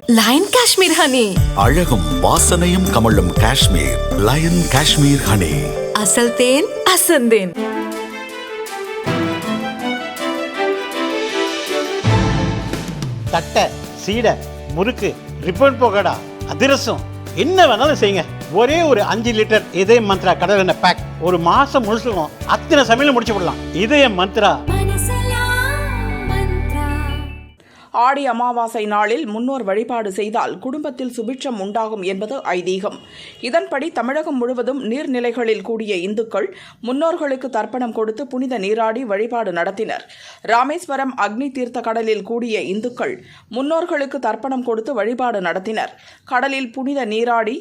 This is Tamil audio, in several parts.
Line Kashmir honey. அழகும் வாசனையும் கமழும் காஷ்மீர் லயன் காஷ்மீர் ஹனி. அசல் தேன் அசந்தேன். தட்டை, சீடை, முறுக்கு, ரிப்பன் போகடா, அதிரசம் என்ன வேணாலும் செய்யுங்க. ஒரே ஒரு 5 லிட்டர் இதய மந்த்ரா கடல் எண்ணெய் பேக் ஒரு மாசம் முழுசுக்கும் அத்தனை சமையல் முடிச்சு விடலாம். இதய மந்த்ரா. ஆடி அமாவாசை நாளில் முன்னோர் வழிபாடு செய்தால் குடும்பத்தில் சுபிட்சம் உண்டாகும் என்பது ஐதீகம். இதன்படி தமிழகம் முழுவதும் நீர்நிலைகளில் கூடிய இந்துக்கள் முன்னோர்களுக்கு தர்ப்பணம் கொடுத்து புனித நீராடி வழிபாடு நடத்தினர். ராமேஸ்வரம் அக்னி தீர்த்த கடலில் கூடிய இந்துக்கள் முன்னோர்களுக்கு தர்ப்பணம் கொடுத்து வழிபாடு நடத்தினர். கடலில் புனித நீராடி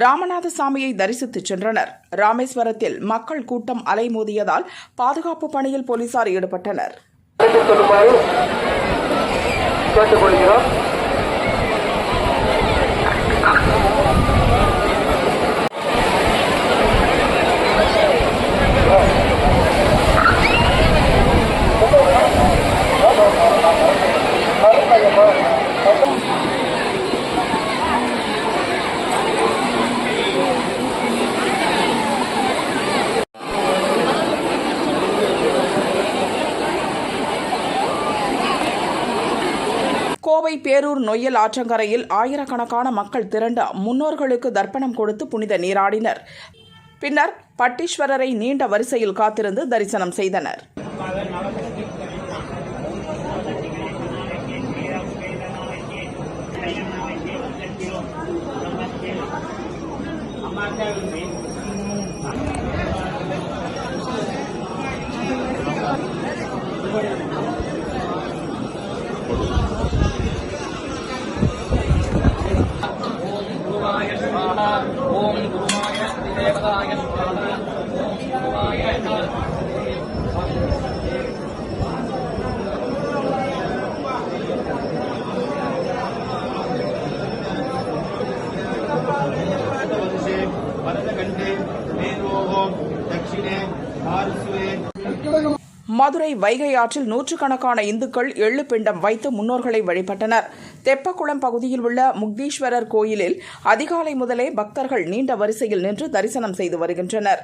ராமநாதசாமியை தரிசித்து சென்றனர். ராமேஸ்வரத்தில் மக்கள் கூட்டம் அலைமோதியதால் பாதுகாப்பு பணியில் போலீசார் ஈடுபட்டனர். கேட்டுக்கொள்கிறோம். கோவை பேரூர் நொய்யல் ஆற்றங்கரையில் ஆயிரக்கணக்கான மக்கள் திரண்டு முன்னோர்களுக்கு தர்ப்பணம் கொடுத்து புனித நீராடினர். பின்னர் பட்டீஸ்வரரை நீண்ட வரிசையில் காத்திருந்து தரிசனம் செய்தனர். மதுரை வைகை ஆற்றில் நூற்றுக்கணக்கான இந்துக்கள் எள்ளு பிண்டம் வைத்து முன்னோர்களை வழிபட்டனர். தெப்பக்குளம் பகுதியில் உள்ள முக்தீஸ்வரர் கோயிலில் அதிகாலை முதலே பக்தர்கள் நீண்ட வரிசையில் நின்று தரிசனம் செய்து வருகின்றனர்.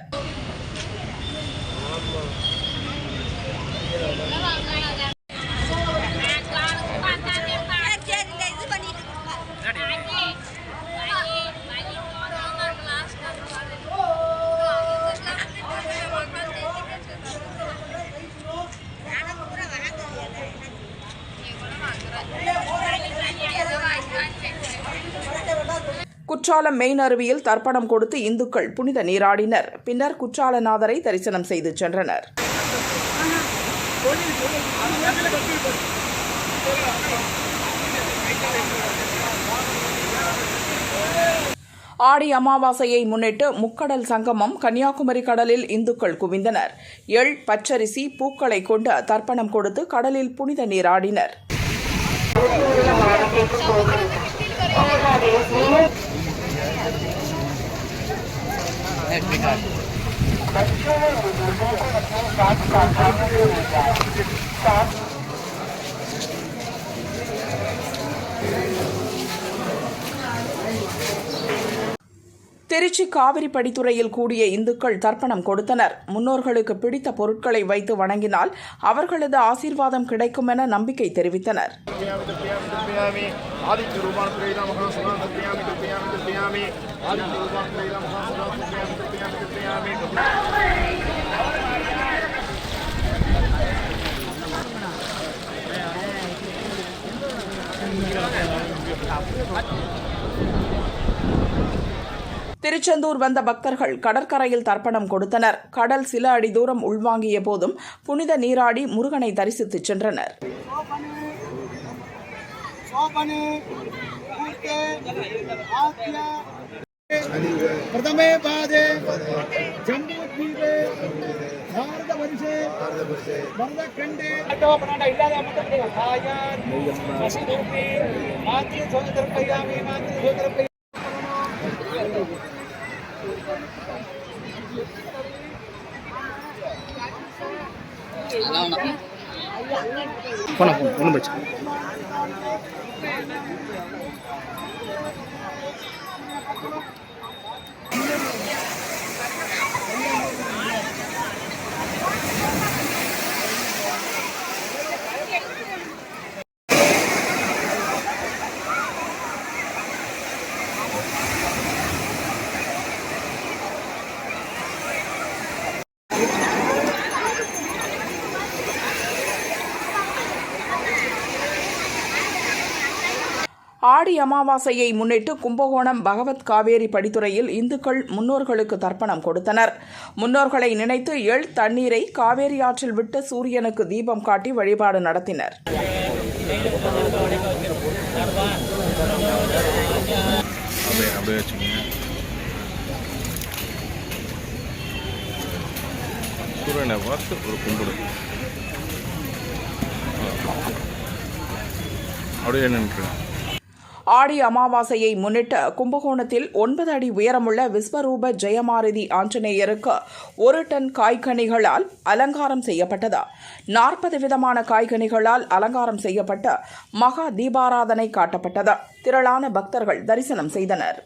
குற்றாலம் மெயின் அருவியில் தர்ப்பணம் கொடுத்து இந்துக்கள் புனித நீராடினர். பின்னர் குற்றாலநாதரை தரிசனம் செய்து சென்றனர். ஆடி அமாவாசையை முன்னிட்டு முக்கடல் சங்கமம் கன்னியாகுமரி கடலில் இந்துக்கள் குவிந்தனர். எள், பச்சரிசி, பூக்களை கொண்டு தர்ப்பணம் கொடுத்து கடலில் புனித நீராடினர். திருச்சி காவிரி படித்துறையில் கூடிய இந்துக்கள் தர்ப்பணம் கொடுத்தனர். முன்னோர்களுக்கு பிடித்த பொருட்களை வைத்து வணங்கினால் அவர்களது ஆசீர்வாதம் கிடைக்கும் என நம்பிக்கை தெரிவித்தனர். திருச்செந்தூர் வந்த பக்தர்கள் கடற்கரையில் தர்ப்பணம் கொடுத்தனர். கடல் சில அடி தூரம் உள்வாங்கிய போதும் புனித நீராடி முருகனை தரிசித்து சென்றனர். ஒன்றும் பிரச்சனை ஆடி அமாவாசையை முன்னிட்டு கும்பகோணம் பகவத் காவேரி படித்துறையில் இந்துக்கள் முன்னோர்களுக்கு தர்ப்பணம் கொடுத்தனர். முன்னோர்களை நினைத்து தண்ணீரை காவேரி ஆற்றில் விட்டு சூரியனுக்கு தீபம் காட்டி வழிபாடு நடத்தினர். சூரியனை பார்த்து ஒரு கும்பிடு அப்படியே நின்று. ஆடி அமாவாசையை முன்னிட்டு கும்பகோணத்தில் 9 அடி உயரமுள்ள விஸ்வரூப ஜெயமாரதி ஆஞ்சநேயருக்கு 1 டன் காய்கனிகளால் அலங்காரம் செய்யப்பட்டது. 40 விதமான காய்கனிகளால் அலங்காரம் செய்யப்பட்ட மகா தீபாராதனை காட்டப்பட்டது. திரளான பக்தர்கள் தரிசனம் செய்தனர்.